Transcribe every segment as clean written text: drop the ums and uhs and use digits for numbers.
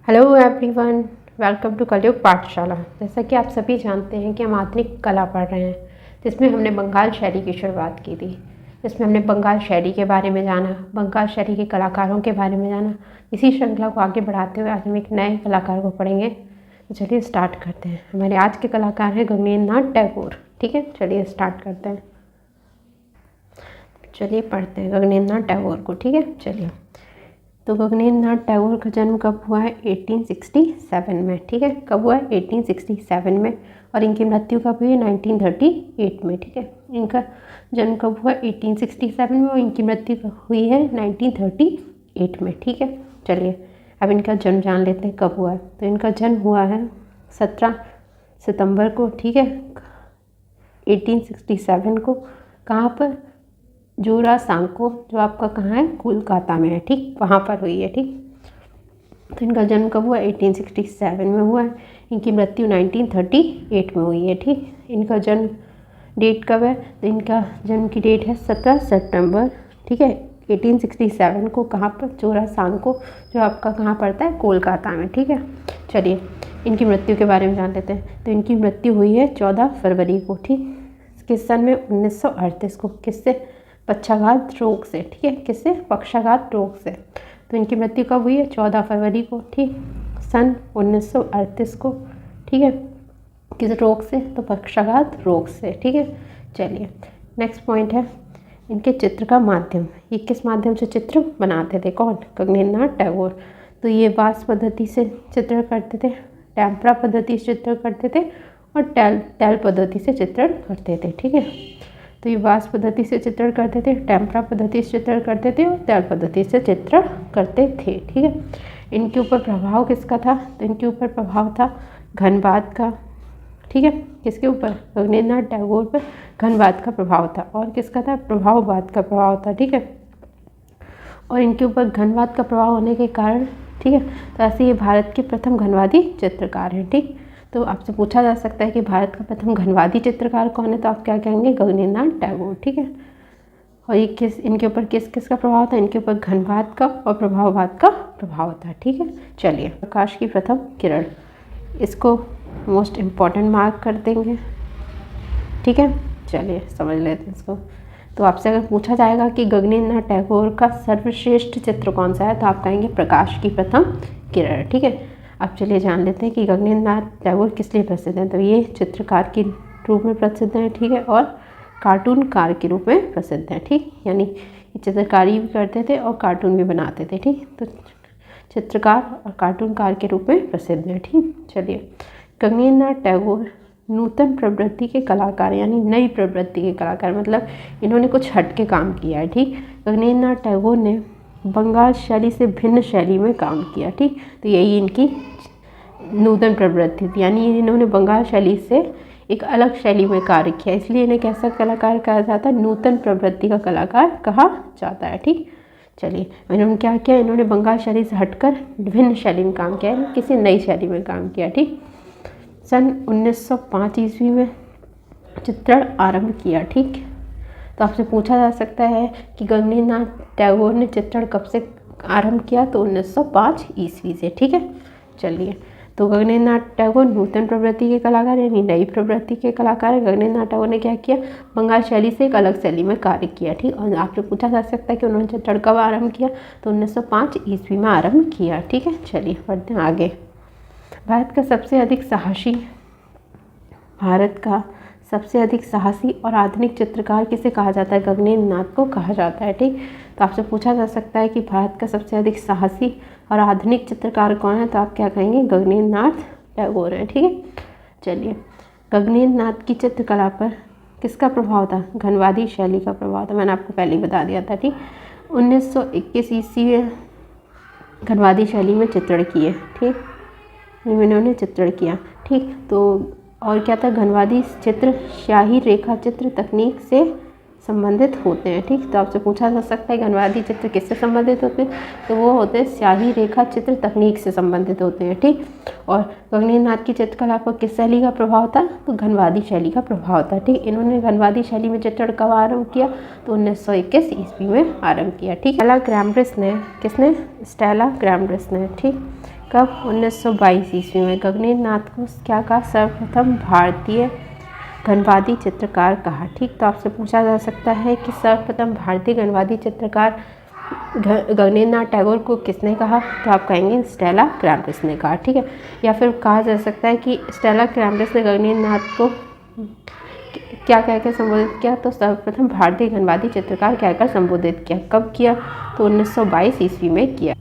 Hello everyone, welcome to कलयुग पाठशाला। जैसा कि आप सभी जानते हैं कि हम आधुनिक कला पढ़ रहे हैं, जिसमें हमने बंगाल शैली की शुरुआत की थी। जिसमें हमने बंगाल शैली के बारे में जाना, बंगाल शैली के कलाकारों के बारे में जाना। इसी श्रृंखला को आगे बढ़ाते हुए आज हम एक नए कलाकार को पढ़ेंगे। तो चलिए स्टार्ट करते हैं। हमारे आज के कलाकार हैं गगनेन्द्रनाथ टैगोर। ठीक है, चलिए स्टार्ट करते हैं। चलिए पढ़ते हैं गगनेन्द्रनाथ टैगोर को। ठीक है, चलिए। तो गगनेन्द्रनाथ टैगोर का जन्म कब हुआ है? 1867 में। ठीक है, कब हुआ है? 1867 में। और इनकी मृत्यु कब हुई है? 1938 में। ठीक है, इनका जन्म कब हुआ? 1867 में, और इनकी मृत्यु कब हुई है? 1938 में। ठीक है, चलिए अब इनका जन्म जान लेते हैं कब हुआ है। तो इनका जन्म हुआ है 17 सितंबर को। ठीक है, 1867 को। कहाँ पर? जोरा सांको, जो आपका कहाँ है? कोलकाता में है। ठीक, वहाँ पर हुई है। ठीक, तो इनका जन्म कब हुआ? 1867 में हुआ है। इनकी मृत्यु 1938 में हुई है। ठीक, इनका जन्म डेट कब है? तो इनका जन्म की डेट है 17 सितंबर। ठीक है, 1867 को। कहाँ पर? जोरा सांको, जो आपका कहाँ पड़ता है? कोलकाता में। ठीक है, चलिए इनकी मृत्यु के बारे में जान लेते हैं। तो इनकी मृत्यु हुई है 14 फरवरी को। ठीक, किस सन में? 1938 को। किससे? पक्षाघात रोग से। ठीक है, किससे? पक्षाघात रोग से। तो इनकी मृत्यु कब हुई है? 14 फरवरी को। ठीक, सन 1938 को। ठीक है, किस रोग से? तो पक्षाघात रोग से। ठीक है, चलिए नेक्स्ट पॉइंट है इनके चित्र का माध्यम। ये किस माध्यम से चित्र बनाते थे? कौन? गगनेन्द्रनाथ टैगोर। तो ये वास पद्धति से चित्रण करते थे, टेम्परा पद्धति से चित्रण करते थे, और टैल पद्धति से चित्रण करते थे। ठीक है, तो ये वास पद्धति से चित्रण करते थे, टेम्परा पद्धति से चित्रण करते थे, और टैल पद्धति से चित्रण करते थे। ठीक है, इनके ऊपर प्रभाव किसका था? तो इनके ऊपर प्रभाव था घनवाद का। ठीक है, किसके ऊपर? गगनेन्द्रनाथ टैगोर पर घनवाद का प्रभाव था। और किसका था? प्रभाववाद का प्रभाव था। ठीक है, और इनके ऊपर घनवाद का प्रभाव होने के कारण, ठीक है, तो ऐसे ये भारत के प्रथम घनवादी चित्रकार हैं। ठीक, तो आपसे पूछा जा सकता है कि भारत का प्रथम घनवादी चित्रकार कौन है? तो आप क्या कहेंगे? गगनेन्द्रनाथ टैगोर। ठीक है, और ये इनके ऊपर किस का प्रभाव था? इनके ऊपर घनवाद का और प्रभाववाद का प्रभाव था। ठीक है, चलिए प्रकाश की प्रथम किरण, इसको मोस्ट इम्पॉर्टेंट मार्क कर देंगे। ठीक है, चलिए समझ लेते हैं इसको। तो आपसे अगर पूछा जाएगा कि गगनेन्द्रनाथ टैगोर का सर्वश्रेष्ठ चित्र कौन सा है, तो आप कहेंगे प्रकाश की प्रथम किरण। ठीक है, अब चलिए जान लेते हैं कि गगनेन्द्रनाथ टैगोर किस लिए प्रसिद्ध हैं। तो ये चित्रकार के रूप में प्रसिद्ध हैं। ठीक है, और कार्टूनकार के रूप में प्रसिद्ध हैं। ठीक, यानी ये चित्रकारी भी करते थे और कार्टून भी बनाते थे। ठीक, तो चित्रकार और कार्टूनकार के रूप में प्रसिद्ध हैं। ठीक, चलिए गगनेन्द्रनाथ टैगोर नूतन प्रवृत्ति के कलाकार, यानी नई प्रवृत्ति के कलाकार, मतलब इन्होंने कुछ हटके काम किया है। ठीक, गगनेन्द्रनाथ टैगोर ने बंगाल शैली से भिन्न शैली में काम किया। ठीक, तो यही इनकी नूतन प्रवृत्ति थी, यानी इन्होंने बंगाल शैली से एक अलग शैली में कार्य किया, इसलिए इन्हें कैसा कलाकार कहा जाता है? नूतन प्रवृत्ति का कलाकार कहा जाता है। ठीक, चलिए इन्होंने क्या किया? इन्होंने बंगाल शैली से हटकर विभिन्न शैली में काम किया, किसी नई शैली में काम किया। ठीक, सन 1905 ईस्वी में चित्रण आरंभ किया। ठीक, तो आपसे पूछा जा सकता है कि गगनेन्द्रनाथ टैगोर ने चित्रण कब से आरंभ किया? तो 1905 ईस्वी से। ठीक है, चलिए तो गगनेन्द्रनाथ टैगोर नूतन प्रवृत्ति के कलाकार, यानी नई प्रवृत्ति के कलाकार है। गगनेन्द्रनाथ टैगोर ने क्या किया? बंगाल शैली से एक अलग शैली में कार्य किया। ठीक, और आपसे पूछा जा सकता है कि उन्होंने चित्रण कब आरंभ किया? तो 1905 ईस्वी में आरंभ किया। ठीक है, चलिए बढ़ते हैं आगे। भारत का सबसे अधिक साहसी और आधुनिक चित्रकार किसे कहा जाता है? गगनेन्द्रनाथ को कहा जाता है। ठीक, तो आपसे पूछा जा सकता है कि भारत का सबसे अधिक साहसी और आधुनिक चित्रकार कौन है? तो आप क्या कहेंगे? गगनेन्द्रनाथ टैगोर हैं। ठीक है, चलिए गगनेन्द्रनाथ की चित्रकला पर किसका प्रभाव था? घनवादी शैली का प्रभाव था। मैंने आपको पहले ही बता दिया था। ठीक, 1921 ईस्वी में घनवादी शैली में चित्रण किए। ठीक, इन्होंने चित्रण किया। ठीक, तो और क्या था? घनवादी चित्र स्याही रेखा चित्र तकनीक से संबंधित होते हैं। ठीक, तो आपसे पूछा जा सकता है घनवादी चित्र किससे संबंधित होते हैं? तो वो होते हैं स्याही रेखा चित्र तकनीक से संबंधित होते हैं। ठीक, और गगनेन्द्रनाथ की चित्रकला पर किस शैली का प्रभाव था? तो घनवादी शैली का प्रभाव था। ठीक, इन्होंने घनवादी शैली में चित्रण कब आरंभ किया? तो 1921 ईस्वी में आरंभ किया। ठीक, स्टेला ग्रैम्ब्रिस ने, किसने? स्टेला ग्रैम्ब्रिस ने। ठीक, कब? 1922 ईस्वी में। गगनेंद्र नाथ को क्या कहा? सर्वप्रथम भारतीय घनवादी चित्रकार कहा। ठीक, तो आपसे पूछा जा सकता है कि सर्वप्रथम भारतीय घनवादी चित्रकार गगनेंद्र नाथ टैगोर को किसने कहा? तो आप कहेंगे स्टेला क्लैम्पिस ने कहा। ठीक है, या फिर कहा जा सकता है कि स्टेला क्लैम्पिस ने गगनेंद्र नाथ को क्या कहकर संबोधित किया? तो सर्वप्रथम भारतीय घनवादी चित्रकार कहकर संबोधित किया। कब किया? तो 1922 ईस्वी में किया।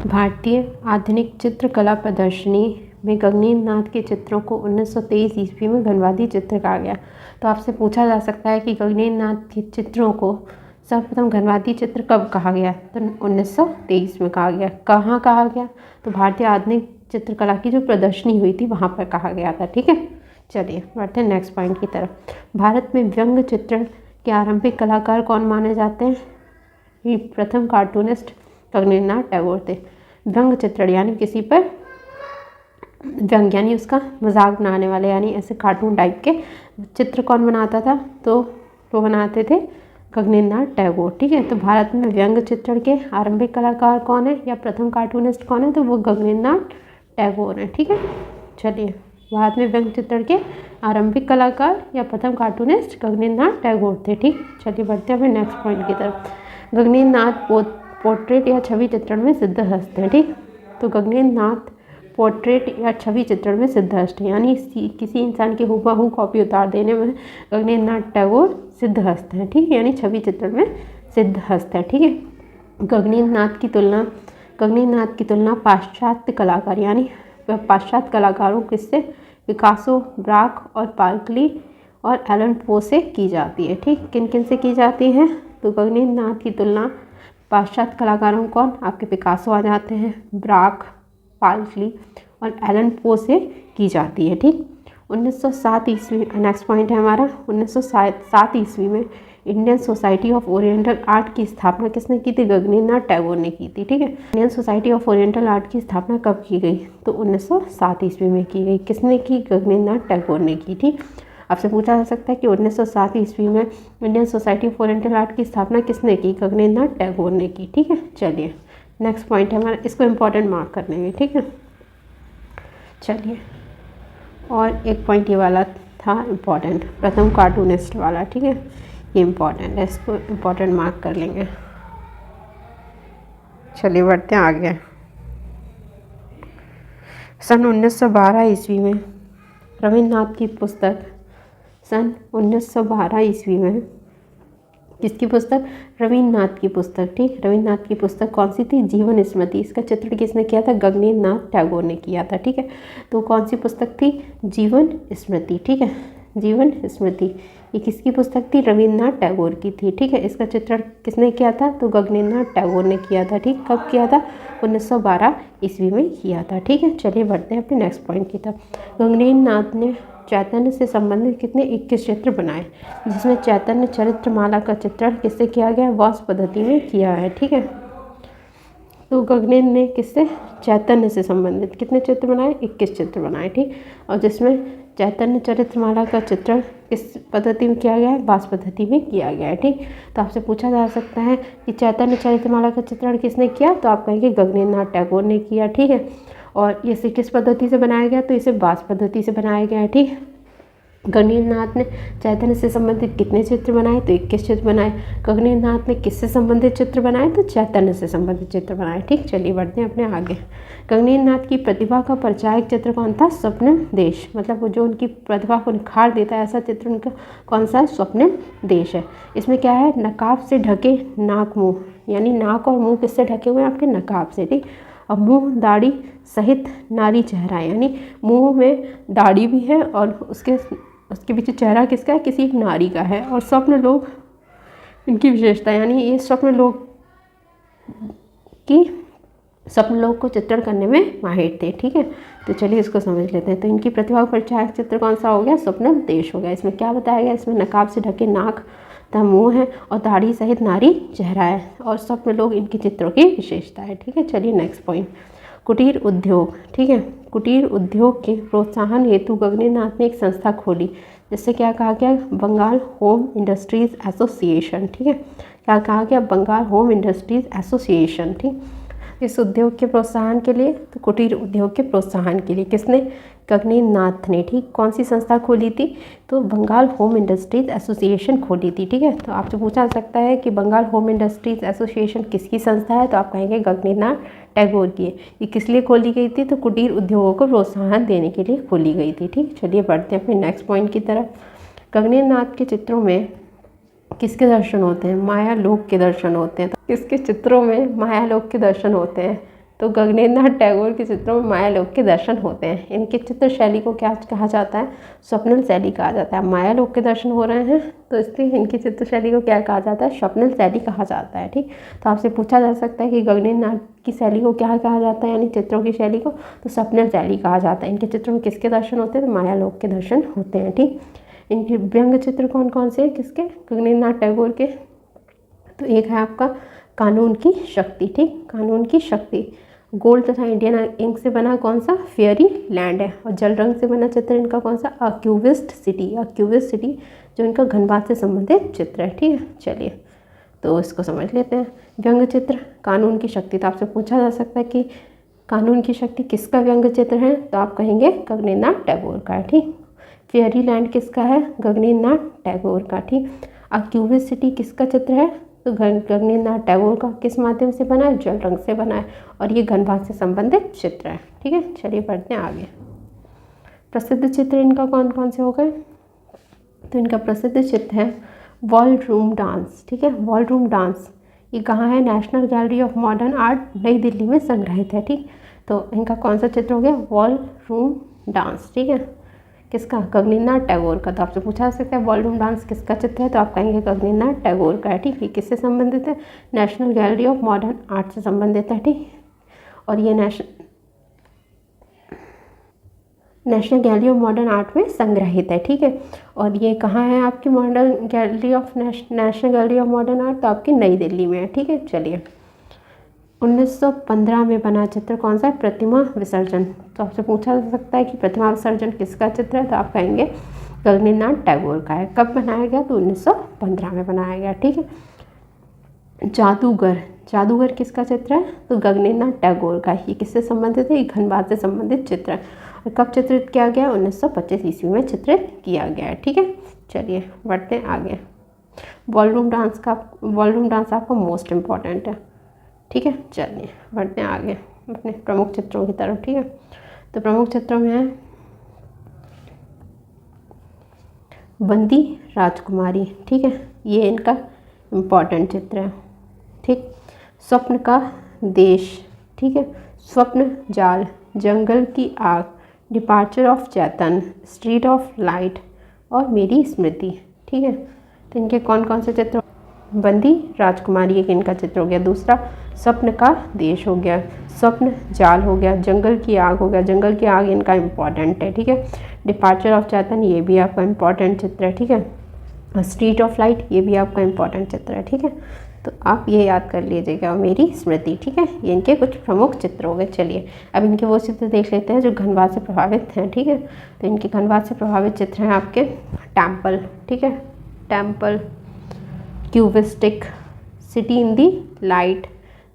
भारतीय आधुनिक चित्रकला प्रदर्शनी में गगनेंद्र नाथ के चित्रों को 1923 ईस्वी में घनवादी चित्र कहा गया। तो आपसे पूछा जा सकता है कि गगनेंद्र नाथ के चित्रों को सर्वप्रथम घनवादी चित्र कब कहा गया? तो 1923 में कहा गया। कहाँ कहा गया? तो भारतीय आधुनिक चित्रकला की जो प्रदर्शनी हुई थी वहाँ पर कहा गया था। ठीक है, चलिए बढ़ते हैं नेक्स्ट पॉइंट की तरफ। भारत में व्यंग्य चित्रण के आरंभिक कलाकार कौन माने जाते हैं? ये प्रथम कार्टूनिस्ट गगनेंद्र नाथ टैगोर थे। व्यंग्य चित्रण यानी किसी पर व्यंग यानी उसका मजाक बनाने वाले यानी ऐसे कार्टून टाइप के चित्र कौन बनाता था? तो वो बनाते थे गगनेंद्र नाथ टैगोर। ठीक है, तो भारत में व्यंग्य चित्रण के आरंभिक कलाकार कौन है या प्रथम कार्टूनिस्ट कौन है? तो वो गगनेंद्र नाथ टैगोर है। ठीक है, चलिए भारत में व्यंग्य चित्रण के आरंभिक कलाकार या प्रथम कार्टूनिस्ट गगनेंद्र नाथ टैगोर थे। ठीक, चलिए बढ़ते हैं नेक्स्ट पॉइंट की तरफ। गगनेंद्र नाथ पोर्ट्रेट या छवि चित्रण में सिद्धहस्त हैं। ठीक, तो गगनेंद्र नाथ पोर्ट्रेट या छवि चित्रण में सिद्धहस्त है यानी किसी इंसान की हूबहू कॉपी उतार देने में गगनेंद्र नाथ टैगोर सिद्धहस्त है। ठीक, यानी छवि चित्रण में सिद्धहस्त है। ठीक है, गगनेंद्र नाथ की तुलना पाश्चात्य कलाकार यानी पाश्चात्य कलाकारों किससे? पिकासो, ब्राक और पार्कली और एलन पो से की जाती है। ठीक, किन किन से की जाती है? तो गगनेंद्र नाथ की तुलना पाश्चात्य कलाकारों कौन? आपके पिकासो आ जाते हैं, ब्राक, पार्कली और एलन पो से की जाती है। ठीक, 1907 ईस्वी नेक्स्ट पॉइंट है हमारा। 1907 ईस्वी में Indian society of oriental art की स्थापना किसने की थी? गगनेंद्र नाथ टैगोर ने की थी। ठीक है, Indian society of oriental art की स्थापना कब की गई? तो 1907 ईस्वी में की गई। किसने की? गगनेंद्र नाथ टैगोर ने की थी। आपसे पूछा जा सकता है कि 1907 ईस्वी में Indian society of oriental art की स्थापना किसने की? गगनेंद्र नाथ टैगोर ने की। ठीक है, चलिए नेक्स्ट पॉइंट है हमारा, इसको इम्पोर्टेंट मार्क कर लेंगे। ठीक है, चलिए और एक पॉइंट ये वाला था इम्पोर्टेंट, प्रथम कार्टूनिस्ट वाला। ठीक है, ये इम्पोर्टेंट है, इसको इम्पोर्टेंट मार्क कर लेंगे। चलिए बढ़ते हैं आगे। सन 1912 ईस्वी में रविन्द्रनाथ की पुस्तक सन 1912 ईस्वी में किसकी पुस्तक? रविन्द्रनाथ की पुस्तक। ठीक, रविन्द्रनाथ की पुस्तक कौन सी थी? जीवन स्मृति। इसका चित्रण किसने किया था? गगनेंद्र नाथ टैगोर ने किया था। ठीक है, तो कौन सी पुस्तक थी? जीवन स्मृति। ठीक है, जीवन स्मृति ये किसकी पुस्तक थी? रविन्द्रनाथ टैगोर की थी। ठीक है, इसका चित्रण किसने किया था? तो गगनेंद्र नाथ टैगोर ने किया था। ठीक, कब किया था? 1912 ईस्वी में किया था। ठीक है, चलिए बढ़ते हैं अपने नेक्स्ट पॉइंट की तरफ। गगनेंद्र नाथ ने चैतन्य से संबंधित कितने 21 चित्र बनाए, जिसमें चैतन्य चरित्रमाला का चित्रण किससे किया गया? वास पद्धति में किया है। ठीक है, तो गगनेंद्र ने किससे? चैतन्य से संबंधित कितने चित्र बनाए? 21 चित्र बनाए। ठीक, और जिसमें चैतन्य चरित्रमाला का चित्रण किस पद्धति में किया गया है? वास पद्धति में किया गया है। ठीक, तो आपसे पूछा जा सकता है कि चैतन्य चरित्रमाला का चित्रण किसने किया? तो आप कहेंगे गगनेंद्र नाथ टैगोर ने किया। ठीक है, और इसे किस पद्धति से बनाया गया? तो इसे वास पद्धति से बनाया गया है। ठीक, गगनेंद्र नाथ ने चैतन्य से संबंधित कितने चित्र बनाए? तो 21 चित्र बनाए। गगनेंद्र नाथ ने किससे संबंधित चित्र बनाए? तो चैतन्य से संबंधित चित्र बनाए। ठीक, चलिए बढ़ते हैं अपने आगे। गगनेंद्र नाथ की प्रतिभा का परिचायक चित्र कौन था? स्वप्निल देश। मतलब वो जो उनकी प्रतिभा को निखार देता है ऐसा चित्र उनका कौन सा है? स्वप्निल देश है। इसमें क्या है? नकाब से ढके नाक मुँह, यानी नाक और मुँह किससे ढके हुए हैं? आपके नकाब से। ठीक, और मुँह दाढ़ी सहित नारी चेहरा है, यानी मुँह में दाढ़ी भी है और उसके पीछे चेहरा किसका है? किसी नारी का है। और स्वप्न लोग इनकी विशेषता, यानी ये स्वप्न लोग को चित्रण करने में माहिर थे। ठीक है, तो चलिए इसको समझ लेते हैं। तो इनकी प्रतिभा का परिचायक चित्र कौन सा हो गया? स्वप्निल देश हो गया। इसमें क्या बताया गया? इसमें नकाब से ढके नाक तथा मुँह है और दाढ़ी सहित नारी चेहरा है और स्वप्न लोग इनके चित्रों की विशेषता है। ठीक है, चलिए नेक्स्ट पॉइंट, कुटीर उद्योग। ठीक है, कुटीर उद्योग के प्रोत्साहन हेतु गगनेंद्र नाथ ने एक संस्था खोली, जिससे क्या कहा गया? Bengal home industries association. ठीक है, क्या कहा गया? Bengal home industries association. ठीक, इस उद्योग के प्रोत्साहन के लिए, तो कुटीर उद्योग के प्रोत्साहन के लिए किसने? गगनेंद्र नाथ ने। ठीक, कौन सी संस्था खोली थी? तो बंगाल होम इंडस्ट्रीज एसोसिएशन खोली थी। ठीक है, तो आपसे पूछा जा सकता है कि बंगाल होम इंडस्ट्रीज एसोसिएशन किसकी संस्था है? तो आप कहेंगे गगनेंद्र नाथ टैगोर की। ये किस लिए खोली गई थी? तो कुटीर उद्योगों को प्रोत्साहन देने के लिए खोली गई थी। ठीक, चलिए बढ़ते हैं अपने नेक्स्ट पॉइंट की तरफ। गगनेंद्र नाथ के चित्रों में किसके दर्शन होते हैं? माया लोक के दर्शन होते हैं। तो किसके चित्रों में माया लोक के दर्शन होते हैं? तो गगनेंद्र नाथ टैगोर के चित्रों में माया लोक के दर्शन होते हैं। इनके चित्र शैली को क्या कहा जाता है? स्वप्निल शैली कहा जाता है। माया लोक के दर्शन हो रहे हैं तो इसलिए इनकी चित्र शैली को क्या कहा जाता है? स्वप्निल शैली कहा जाता है। ठीक, तो आपसे पूछा जा सकता है कि गगनेंद्र नाथ की शैली को क्या कहा जाता है, यानी चित्रों की शैली को? तो स्वप्निल शैली कहा जाता है। इनके चित्रों में किसके दर्शन होते हैं? तो माया लोक के दर्शन होते हैं। ठीक, इनके व्यंग्य चित्र कौन कौन से हैं? किसके? गगनेंद्र नाथ टैगोर के। तो एक है आपका कानून की शक्ति। ठीक, कानून की शक्ति गोल्ड तथा इंडियन इंक से बना कौन सा? फेयरी लैंड है। और जल रंग से बना चित्र इनका कौन सा? अ क्यूबिस्ट सिटी। अ क्यूबिस्ट सिटी जो इनका घनबाद से संबंधित चित्र है। ठीक है, चलिए तो इसको समझ लेते हैं। व्यंग्य चित्र कानून की शक्ति, तो आपसे पूछा जा सकता है कि कानून की शक्ति किसका व्यंग्य चित्र है? तो आप कहेंगे गगनेंद्र नाथ टैगोर का है। ठीक, फेयरी लैंड किसका है? गगनेंद्र नाथ टैगोर का। ठीक, अ क्यूबिस्ट सिटी किसका चित्र है? तो गगनेंद्र नाथ टैगोर का। किस माध्यम से बना है? जल रंग से बना है और ये घनबाद से संबंधित चित्र है। ठीक है, चलिए बढ़ते हैं आगे। प्रसिद्ध चित्र इनका कौन कौन से हो गए? तो इनका प्रसिद्ध चित्र है वॉल रूम डांस। ठीक है, वॉल रूम डांस ये कहाँ है? National gallery of modern art नई दिल्ली में संग्रहित है। ठीक, तो इनका कौन सा चित्र हो गया? Wall room dance. ठीक है, किसका? गगनेंद्र नाथ टैगोर का। तो आपसे पूछा जा सकता है वॉल रूम डांस किसका चित्र है? तो आप कहेंगे गगनेंद्र नाथ टैगोर का है। ठीक, ये किससे संबंधित है? National gallery of modern art से संबंधित है। ठीक, और ये national gallery of modern art में संग्रहित है। ठीक है, और ये कहाँ है आपकी modern gallery of national gallery of modern art? तो आपकी नई दिल्ली में है। ठीक है, चलिए 1915 में बना चित्र कौन सा है? प्रतिमा विसर्जन। तो आपसे पूछा जा सकता है कि प्रतिमा विसर्जन किसका चित्र है? तो आप कहेंगे गगनेंद्र नाथ टैगोर का है। कब बनाया गया? तो 1915 में बनाया गया। ठीक है, जादूगर, जादूगर किसका चित्र है? तो गगनेंद्र नाथ टैगोर का। ये किससे संबंधित है? ये घनबाद से संबंधित चित्र है। और कब चित्रित किया गया? 1925 ईस्वी में चित्रित किया गया है। ठीक है, चलिए बढ़ते हैं आगे। वॉलरूम डांस आपका मोस्ट इम्पॉर्टेंट है। ठीक है, चलिए बढ़ते हैं आगे अपने प्रमुख चित्रों की तरफ। ठीक है, तो प्रमुख चित्रों में है बंदी राजकुमारी। ठीक है, ये इनका इम्पॉर्टेंट चित्र है। ठीक, स्वप्न का देश। ठीक है, स्वप्न जाल, जंगल की आग, departure of Chaitanya, street of light और मेरी स्मृति। ठीक है, तो इनके कौन कौन से चित्र? बंदी राजकुमारी एक इनका चित्र हो गया। दूसरा स्वप्न का देश हो गया, स्वप्न जाल हो गया, जंगल की आग हो गया। जंगल की आग इनका इम्पॉर्टेंट है। ठीक है, डिपार्चर ऑफ चैतन्य ये भी आपका इम्पॉर्टेंट चित्र है। ठीक है, स्ट्रीट ऑफ लाइट ये भी आपका इम्पॉर्टेंट चित्र है। ठीक है, तो आप ये याद कर लीजिएगा। मेरी स्मृति। ठीक है, ये इनके कुछ प्रमुख चित्र हो गए। चलिए अब इनके वो चित्र देख लेते हैं जो घनबाद से प्रभावित हैं। ठीक है, तो इनके घनबाद से प्रभावित चित्र हैं आपके टेम्पल। ठीक है, temple, cubistic, city in the light,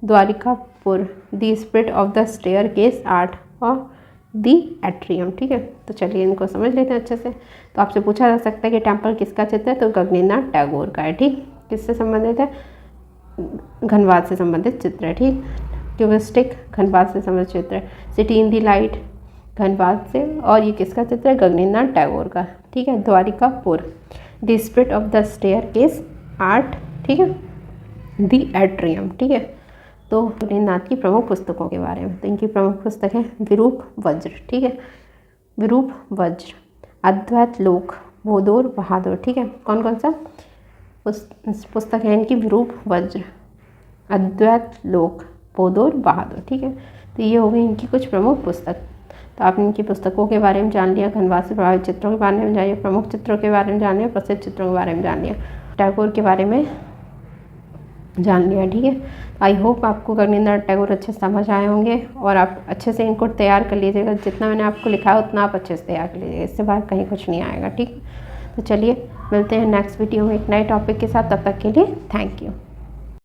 Dwarikapur, the spirit of the staircase art और दी एट्रियम। ठीक है, तो चलिए इनको समझ लेते हैं अच्छे से। तो आपसे पूछा जा सकता है कि टेम्पल किसका चित्र है? तो गगनेंद्र नाथ टैगोर का है। ठीक, किससे संबंधित है? घनबाद से संबंधित चित्र है। ठीक, क्यूबिस्टिक घनबाद से संबंधित चित्र है, city in the light Dhanbad से, और ये किसका चित्र है? गगनेंद्र नाथ टैगोर का। ठीक है, Dwarikapur, the spirit of the staircase art. ठीक है, दी एट्रियम। ठीक है, तो गगनेंद्र नाथ की प्रमुख पुस्तकों के बारे में। तो इनकी प्रमुख पुस्तक है विरूप वज्र। ठीक है, विरूप वज्र, अद्वैत लोक, भोदोर बहादुर। ठीक है, कौन कौन सा पुस्तक है इनकी? विरूप वज्र, अद्वैत लोक, भोदोर बहादुर। ठीक है, तो ये हो गई इनकी कुछ प्रमुख पुस्तक। तो आपने इनकी पुस्तकों के बारे में जान लिया, घनबाद से प्रभावित चित्रों के बारे में जानिए, प्रमुख चित्रों के बारे में जान लिया, प्रसिद्ध चित्रों के बारे में जान लिया, टैगोर के बारे में जान लिया। ठीक है, आई होप आपको गगनेंद्र नाथ टैगोर अच्छे से समझ आए होंगे और आप अच्छे से इनको तैयार कर लीजिएगा। जितना मैंने आपको लिखा है उतना आप अच्छे से तैयार कर लीजिएगा, इससे बाहर कहीं कुछ नहीं आएगा। ठीक, तो चलिए मिलते हैं नेक्स्ट वीडियो में एक नए टॉपिक के साथ। तब तक के लिए थैंक यू।